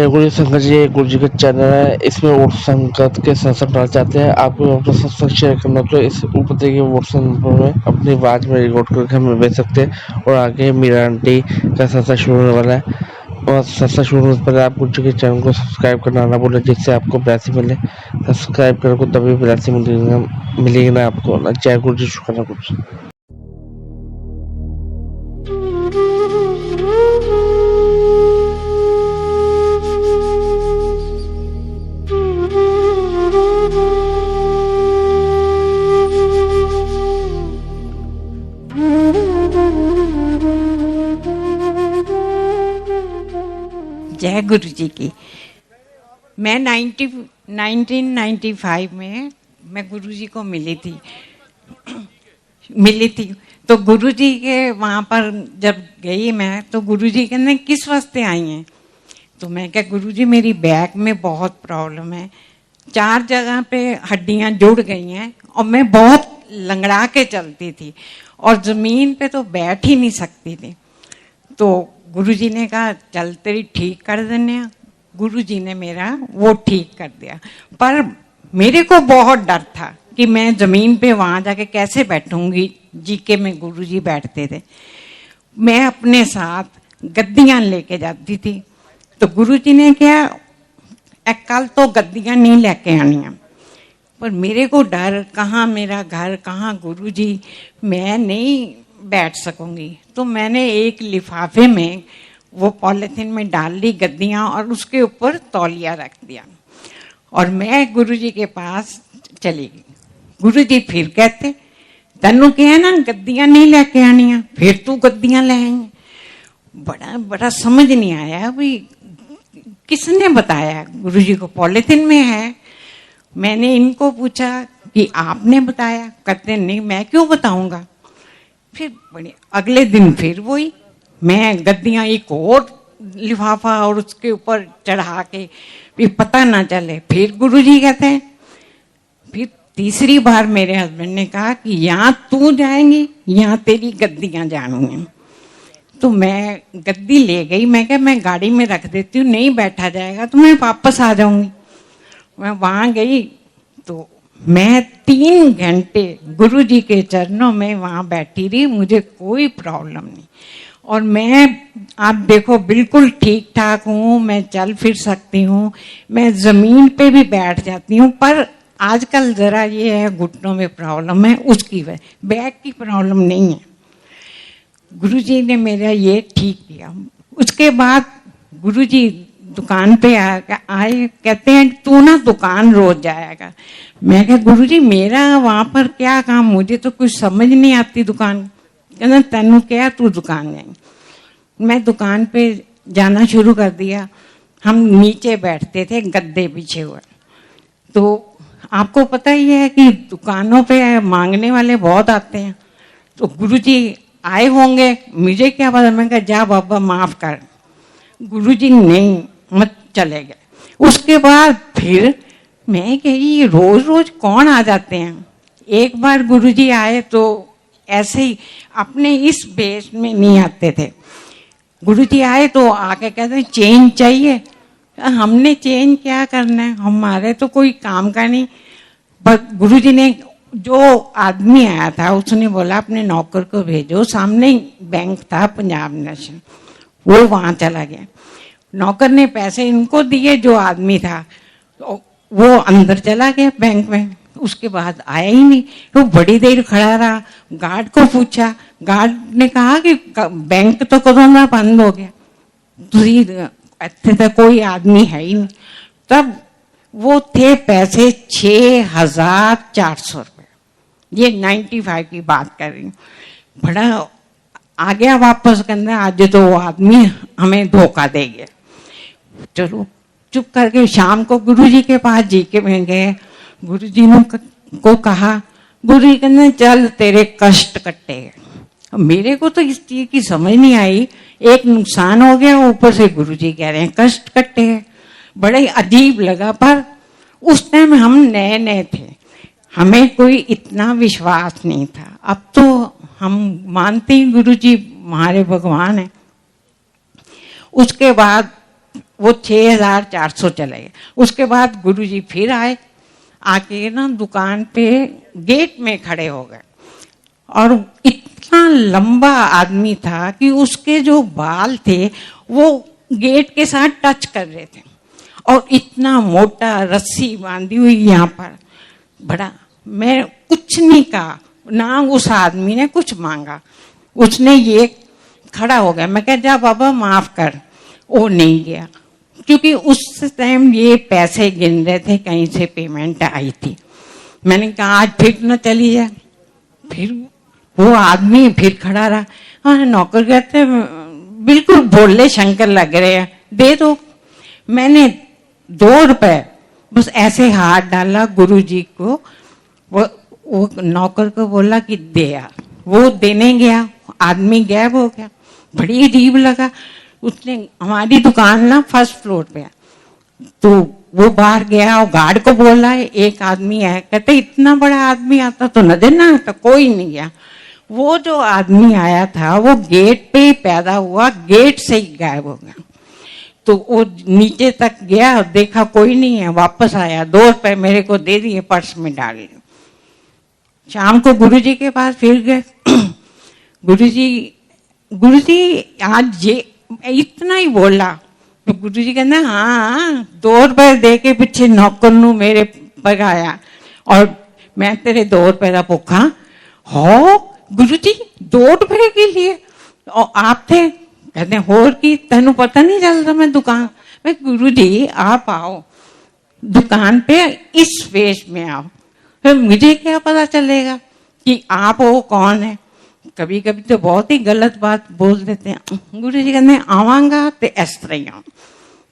जय गुरु संगत जी, गुरु जी का चैनल है। इसमें वोट संगत के सत्संग डाल जाते हैं। आपको अपना सत्संग शेयर करना तो इस ऊपर देखिए वोट नंबर में अपनी आवाज में रिकॉर्ड करके हमें भेज सकते हैं। और आगे मीरा आंटी का सत्संग शुरू होने वाला है और सत्संग शुरू होने से पहले आप गुरु जी के चैनल को सब्सक्राइब करना ना भूलें, जिससे आपको ब्लेसिंग मिले। सब्सक्राइब करो तभी ब्लेसिंग मिलेगी ना आपको। जय गुरु जी, शुक्रिया गुरु जी। जय गुरु जी की। मैं 1995 में मैं गुरु जी को मिली थी। तो गुरु जी के वहाँ पर जब गई मैं, तो गुरु जी कहने किस वास्ते आई हैं। तो मैं क्या, गुरु जी मेरी बैक में बहुत प्रॉब्लम है, 4 जगह पे हड्डियाँ जुड़ गई हैं और मैं बहुत लंगड़ा के चलती थी और ज़मीन पे तो बैठ ही नहीं सकती थी। तो गुरुजी ने कहा चल तेरी ठीक कर देने। गुरुजी ने मेरा वो ठीक कर दिया, पर मेरे को बहुत डर था कि मैं जमीन पे वहां जाके कैसे बैठूंगी। जीके में गुरुजी बैठते थे, मैं अपने साथ गद्दियां लेके जाती थी। तो गुरुजी ने क्या, कल तो गद्दियां नहीं लेके आनी, पर मेरे को डर, कहाँ मेरा घर, कहाँ गुरुजी, मैं नहीं बैठ सकूंगी। तो मैंने एक लिफाफे में वो पॉलिथीन में डाल ली गद्दियां और उसके ऊपर तौलिया रख दिया और मैं गुरुजी के पास चली गई। गुरुजी फिर कहते तेनू क्या ना गद्दियां नहीं लेके आनिया, फिर तू गद्दियां ले आई। बड़ा समझ नहीं आया भी किसने बताया। गुरुजी को पॉलिथीन में है। मैंने इनको पूछा कि आपने बताया, कहते नहीं मैं क्यों बताऊंगा। फिर अगले दिन फिर वही, मैं गद्दियां एक और लिफाफा और उसके ऊपर चढ़ा के फिर पता ना चले। फिर गुरुजी कहते हैं, फिर तीसरी बार मेरे हस्बैंड ने कहा कि यहाँ तू जाएंगी, यहाँ तेरी गद्दियां जाऊंगी। तो मैं गद्दी ले गई। मैं क्या, मैं गाड़ी में रख देती हूँ, नहीं बैठा जाएगा तो मैं वापस आ जाऊंगी। मैं वहां गई तो मैं 3 घंटे गुरुजी के चरणों में वहां बैठी रही, मुझे कोई प्रॉब्लम नहीं। और मैं, आप देखो, बिल्कुल ठीक ठाक हूँ, मैं चल फिर सकती हूँ, मैं जमीन पे भी बैठ जाती हूँ। पर आजकल जरा ये है, घुटनों में प्रॉब्लम है, उसकी वजह, बैक की प्रॉब्लम नहीं है। गुरुजी ने मेरा ये ठीक किया। उसके बाद गुरुजी दुकान पे आए, कहते हैं तू ना दुकान रोज जाएगा। मैं कहा गुरुजी मेरा वहां पर क्या काम, मुझे तो कुछ समझ नहीं आती दुकान। कहना तेनू क्या, तू दुकान जाए। मैं दुकान पे जाना शुरू कर दिया। हम नीचे बैठते थे, गद्दे पीछे हुए। तो आपको पता ही है कि दुकानों पे मांगने वाले बहुत आते हैं। तो गुरुजी आए होंगे, मुझे क्या पता। मैं कहा जा बाबा माफ कर। गुरुजी नहीं, मत, चले गए। उसके बाद फिर मैं कही रोज रोज कौन आ जाते हैं। एक बार गुरुजी आए तो ऐसे ही अपने इस बेस में नहीं आते थे। गुरुजी आए तो आके कहते चेंज चाहिए। हमने चेंज क्या करना है, हमारे तो कोई काम का नहीं। पर गुरुजी ने, जो आदमी आया था उसने बोला अपने नौकर को भेजो, सामने बैंक था पंजाब नेशनल, वो वहां चला गया। नौकर ने पैसे इनको दिए, जो आदमी था तो वो अंदर चला गया बैंक में। उसके बाद आया ही नहीं। तो बड़ी देर खड़ा रहा, गार्ड को पूछा, गार्ड ने कहा कि बैंक तो कदों ना बंद हो गया, इतने तक कोई आदमी है ही नहीं। तब वो थे पैसे 6400 रुपये। ये 95 की बात कर रही हूँ। बड़ा आ गया वापस, कहना आज तो वो आदमी हमें धोखा दे गया। चलो चुप करके शाम को गुरुजी के पास जी के में गए। गुरुजी ने को कहा, गुरुजी कहने चल तेरे कष्ट कट्टे। मेरे को तो इस चीज की समझ नहीं आई। एक नुकसान हो गया, ऊपर से गुरुजी कह रहे हैं कष्ट कट्टे। बड़ा ही अजीब लगा। पर उस टाइम हम नए नए थे, हमें कोई इतना विश्वास नहीं था। अब तो हम मानते हैं गुरुजी हमारे भगवान हैं। उसके बाद वो 6,400 चले गए। उसके बाद गुरुजी फिर आए, आके ना दुकान पे गेट में खड़े हो गए और इतना लंबा आदमी था कि उसके जो बाल थे वो गेट के साथ टच कर रहे थे और इतना मोटा रस्सी बांधी हुई यहाँ पर। बड़ा, मैं कुछ नहीं कहा ना, उस आदमी ने कुछ मांगा, उसने ये खड़ा हो गया। मैं कहा जा बाबा माफ कर, वो नहीं गया क्योंकि उस टाइम ये पैसे गिन रहे थे, कहीं से पेमेंट आई थी। मैंने कहा आज फिर न चली जाए। फिर वो आदमी फिर खड़ा रहा। हाँ, नौकर कहते बिल्कुल भोले शंकर लग रहे हैं, दे दो। मैंने 2 रुपए बस ऐसे हाथ डाला गुरुजी को, वो नौकर को बोला कि दे यार, वो देने गया, आदमी गायब हो गया। बड़ी अजीब लगा। उसने, हमारी दुकान ना फर्स्ट फ्लोर पे है, तो वो बाहर गया और गार्ड को बोला है, एक आदमी है, कहते इतना बड़ा आदमी आता तो नजर ना आता, कोई नहीं गया। वो जो आदमी आया था वो गेट पे ही पैदा हुआ, गेट से ही गायब हो गया। तो वो नीचे तक गया, देखा कोई नहीं है, वापस आया, 2 रुपए मेरे को दे दिए, पर्स में डाल दिए। शाम को गुरुजी के पास फिर गए। गुरुजी आज ये इतना ही बोला तो गुरुजी कहना हाँ 2 रुपए दे के पीछे नौकर नू मेरे पर आया और मैं तेरे 2 रुपए का भुखा हो। गुरुजी 2 रुपए के लिए और आप थे, कहते होर की तेनू पता नहीं चलता मैं दुकान में। गुरुजी आप आओ दुकान पे, इस वेश में आओ, फिर मुझे क्या पता चलेगा कि आप वो कौन है। कभी कभी तो बहुत ही गलत बात बोल देते हैं। गुरुजी कहते आवांगा तो इस तरह ही आऊं।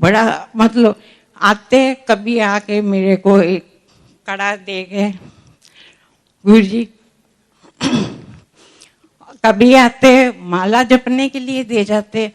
बड़ा मतलब आते, कभी आके मेरे को एक कड़ा दे गए गुरुजी, कभी आते माला जपने के लिए दे जाते।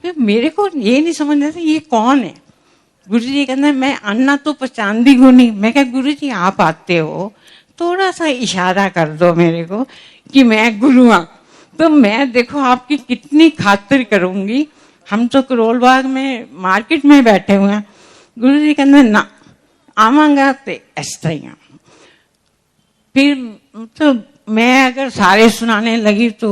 फिर मेरे को ये नहीं समझ आता ये कौन है। गुरुजी कहते मैं अन्ना तो पहचानती हूँ नहीं। मैं क्या गुरुजी आप आते हो, थोड़ा सा इशारा कर दो मेरे को कि मैं गुरु हूँ, तो मैं देखो आपकी कितनी खातिर करूंगी। हम तो करोल बाग में मार्केट में बैठे हुए हैं। गुरुजी कहते ना आवांगा तो इस तरह। फिर तो मैं अगर सारे सुनाने लगी तो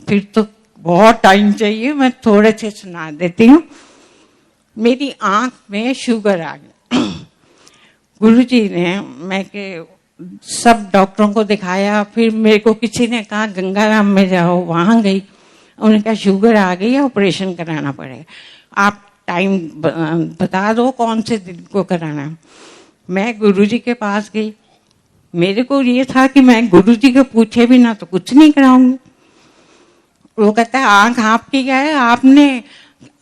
फिर तो बहुत टाइम चाहिए, मैं थोड़े से सुना देती हूँ। मेरी आंख में शुगर आ गई। गुरुजी ने, मैं के सब डॉक्टरों को दिखाया, फिर मेरे को किसी ने कहा गंगाराम में जाओ, वहां गई, उन्होंने कहा शुगर आ गई है, ऑपरेशन कराना पड़ेगा, आप टाइम बता दो कौन से दिन को कराना है। मैं गुरुजी के पास गई। मेरे को ये था कि मैं गुरुजी को पूछे भी ना तो कुछ नहीं कराऊंगी। वो कहता है आंख आपकी क्या है आपने,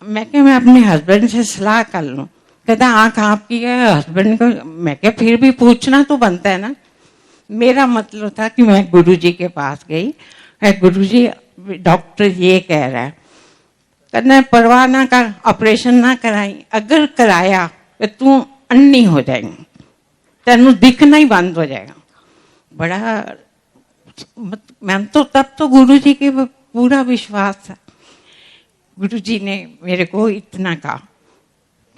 मैं क्या मैं अपने हस्बैंड से सलाह कर लूं। कहता आंख आपकी क्या है हस्बैंड को, मैं क्या फिर भी पूछना तो बनता है ना। मेरा मतलब था कि मैं गुरुजी के पास गई, गुरुजी डॉक्टर ये कह रहा है, कहना परवाह ना कर, ऑपरेशन ना कराई, अगर कराया तो तू अन्नी हो जाएगी, तेनू दिखना ही बंद हो जाएगा। बड़ा मैं तो तब तो गुरुजी के पूरा विश्वास था। गुरुजी ने मेरे को इतना कहा,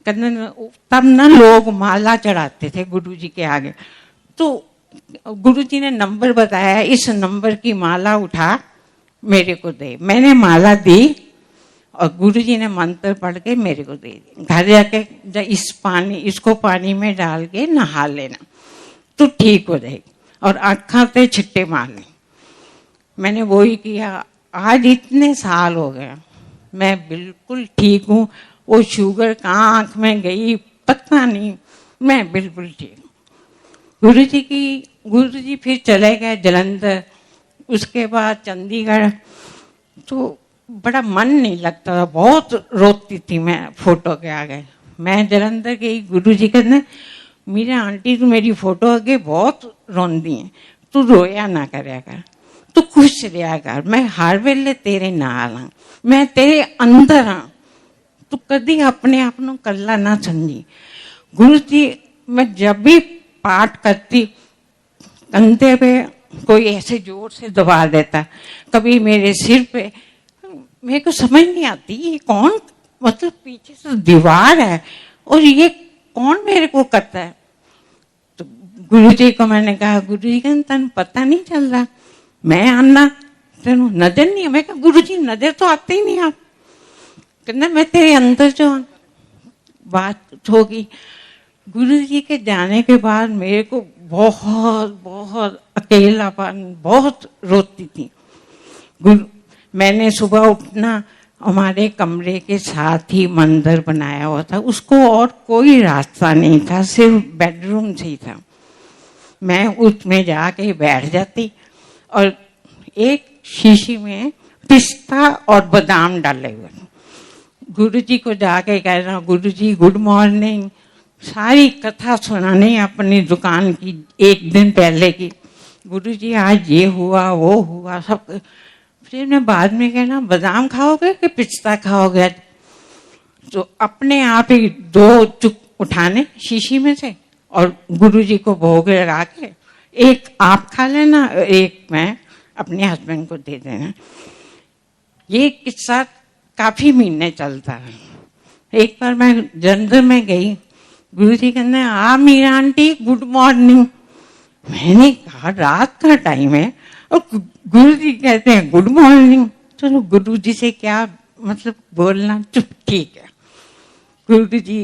कहना तब ना लोग माला चढ़ाते थे गुरुजी के आगे, तो गुरुजी ने नंबर बताया, इस नंबर की माला उठा मेरे को दे। मैंने माला दी और गुरुजी ने मंत्र पढ़ के मेरे को दे दी। घर जाके इसको पानी में डाल के नहा लेना तो ठीक हो जाएगी और आँखों पे छिट्टे मारने। मैंने वो ही किया। आज इतने साल हो गए, मैं बिल्कुल ठीक हूँ। वो शुगर कहाँ आँख में गई पता नहीं, मैं बिल्कुल ठीक हूँ। गुरुजी फिर चले गए जलंधर, उसके बाद चंडीगढ़। तो बड़ा मन नहीं लगता था, बहुत रोती थी मैं फोटो के आगे। मैं जलंधर गई, गुरुजी कहते मेरे आंटी तू मेरी फोटो आगे बहुत रोंदी है, तू रोया ना करया कर, तू खुश रहा कर, मैं हर वेले तेरे नाल हाँ, मैं तेरे अंदर हाँ, तू कदी अपने आप को कल्ला ना समझी। गुरुजी मैं जब भी पाठ करती कंधे पे कोई ऐसे जोर से दबा देता, कभी मेरे सिर पे, मेरे को समझ नहीं आती ये कौन मतलब पीछे से दीवार है और ये कौन मेरे को करता है। तो गुरुजी को मैंने कहा, गुरुजी का तन पता नहीं चल रहा, मैं आना तेन नजर नहीं है। मैं कहा गुरुजी नजर तो आते ही नहीं आप। कहना मैं तेरे अंदर जो बात होगी। गुरुजी के जाने के बाद मेरे को बहुत बहुत अकेलापन, बहुत रोती थी। मैंने सुबह उठना, हमारे कमरे के साथ ही मंदिर बनाया हुआ था, उसको और कोई रास्ता नहीं था, सिर्फ बेडरूम से ही था। मैं उसमें जाके बैठ जाती और एक शीशी में पिस्ता और बादाम डाले हुए, गुरुजी को जाके कह रहा, गुरुजी गुड मॉर्निंग, सारी कथा सुनानी अपनी दुकान की एक दिन पहले की, गुरुजी आज ये हुआ वो हुआ सब। फिर मैं बाद में कहना बादाम खाओगे कि पिस्ता खाओगे, तो अपने आप ही 2 चुक उठाने शीशी में से और गुरुजी को भोग लगा के एक आप खा लेना, एक मैं अपने हस्बैंड को दे देना। ये किस्सा काफी महीने चलता है। एक बार मैं जलंधर में गई, गुरुजी कहने आ मीरा आंटी गुड मॉर्निंग। मैंने कहा रात का टाइम है और गुरुजी कहते हैं गुड मॉर्निंग। चलो गुरुजी से क्या मतलब बोलना, चुप ठीक है। गुरुजी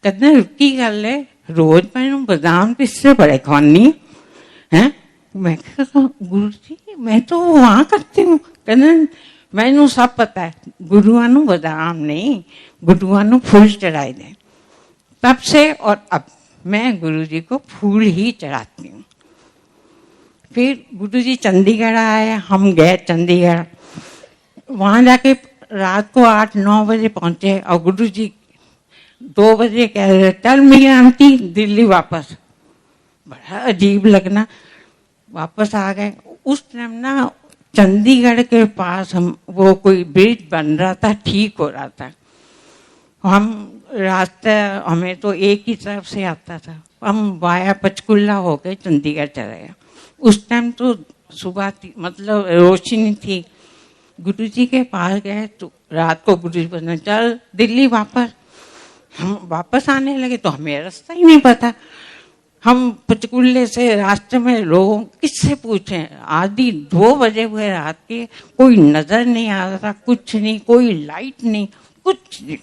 कहते रुकी गल है, रोज मैं बादाम पिस्से बड़े खानी है। मैं कहा गुरुजी मैं तो वहां करती हूँ। कहते मैनू सब पता है, गुरुआ नू बादाम नहीं, गुरुआ नू फूल चढ़ाए दे। तब से और अब मैं गुरुजी को फूल ही चढ़ाती हूँ। फिर गुरुजी चंडीगढ़ आए, हम गए चंडीगढ़, वहां जाके रात को 8-9 बजे पहुंचे और गुरुजी 2 बजे कह रहे चल मीरा आंटी दिल्ली वापस। बड़ा अजीब लगना, वापस आ गए। उस टाइम ना चंडीगढ़ के पास हम वो कोई ब्रिज बन रहा था, ठीक हो रहा था। हम रास्ता हमें तो एक ही तरफ से आता था, हम वाया पंचकुला होके चंडीगढ़ चले गए। उस टाइम तो सुबह थी, मतलब रोशनी थी। गुरुजी के पास गए तो रात को गुरुजी बोले चल दिल्ली वापस। हम वापस आने लगे तो हमें रास्ता ही नहीं पता। हम पंचकुले से रास्ते में लोगों किससे पूछे, आधी 2 बजे हुए रात के, कोई नजर नहीं आ रहा था, कुछ नहीं, कोई लाइट नहीं, कुछ नहीं।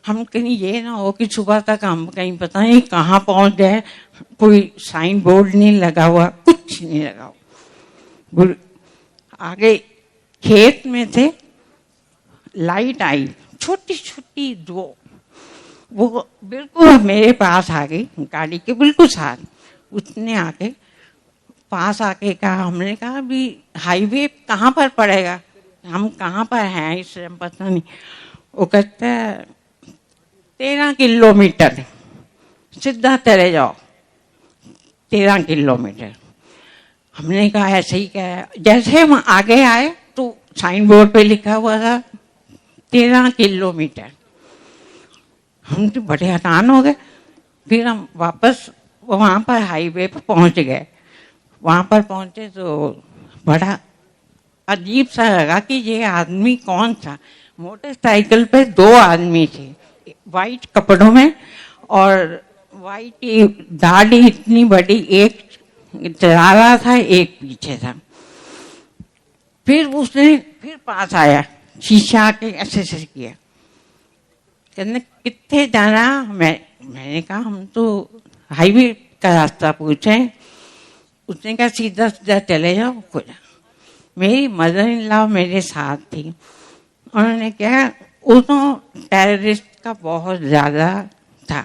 हम कहीं ये ना हो कि सुबह तक हम कहीं पता नहीं कहाँ पहुंच गए, कोई साइन बोर्ड नहीं लगा हुआ, कुछ नहीं लगा हुआ। आगे खेत में थे, लाइट आई छोटी छोटी 2, वो बिल्कुल मेरे पास आ गई, गाड़ी के बिल्कुल साथ। उसने आके पास आके कहा, हमने कहा अभी हाईवे कहाँ पर पड़ेगा, हम कहाँ पर हैं इस टाइम पता नहीं। वो कहता है 13 किलोमीटर सीधा चले जाओ, 13 किलोमीटर। हमने कहा ऐसे ही क्या, जैसे हम आगे आए तो साइन बोर्ड पे लिखा हुआ था 13 किलोमीटर। हम तो बड़े हैरान हो गए। फिर हम वापस वहां पर हाईवे पर पहुंच गए। वहां पर पहुंचे तो बड़ा अजीब सा लगा कि ये आदमी कौन था। मोटरसाइकिल पे 2 आदमी थे, वाइट कपड़ों में और वाइट दाढ़ी इतनी बड़ी, एक चला रहा था एक पीछे था। फिर उसने फिर पास आया, शीशा के ऐसे किया, कहने कितने जाना। मैंने कहा हम तो हाईवे का रास्ता पूछे। उसने कहा सीधा सीधा चले जाओ खुद। मेरी मदर इन लॉ मेरे साथ थी। उन्होंने कहा वो तो टेररिस्ट का बहुत ज्यादा था,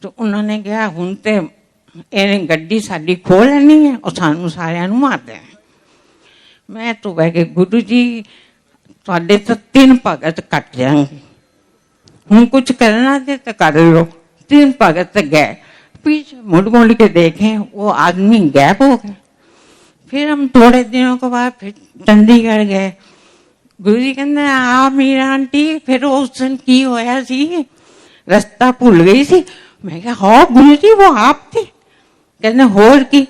तो उन्होंने कहा हुण ते इन्हें गड्डी साडी खो लेनी है और सानू सारियां नू मार देना। मैं तो कह के गुरु जी तुहाडे तो 3 भगत कट जाएंगे, हूँ कुछ करना दे तो कर लो। 3 भगत गए, पीछे मुड़ के देखे वो आदमी गायब हो गए। फिर हम थोड़े दिनों के बाद फिर चंडीगढ़ गए। गुरु जी कहते आ मीरा आंटी फिर उस दिन की होया सी, रास्ता भूल गई सी। मैं कहा हाँ गुरु जी वो आप थे। कहते होर की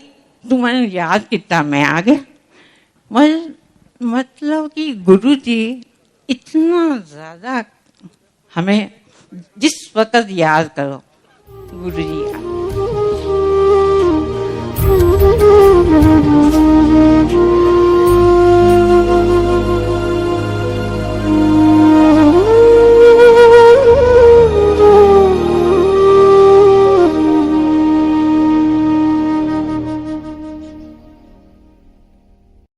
तू मैंने याद किया, मैं आ गया। मतलब कि गुरु जी इतना ज्यादा हमें जिस वक्त याद करो गुरु जी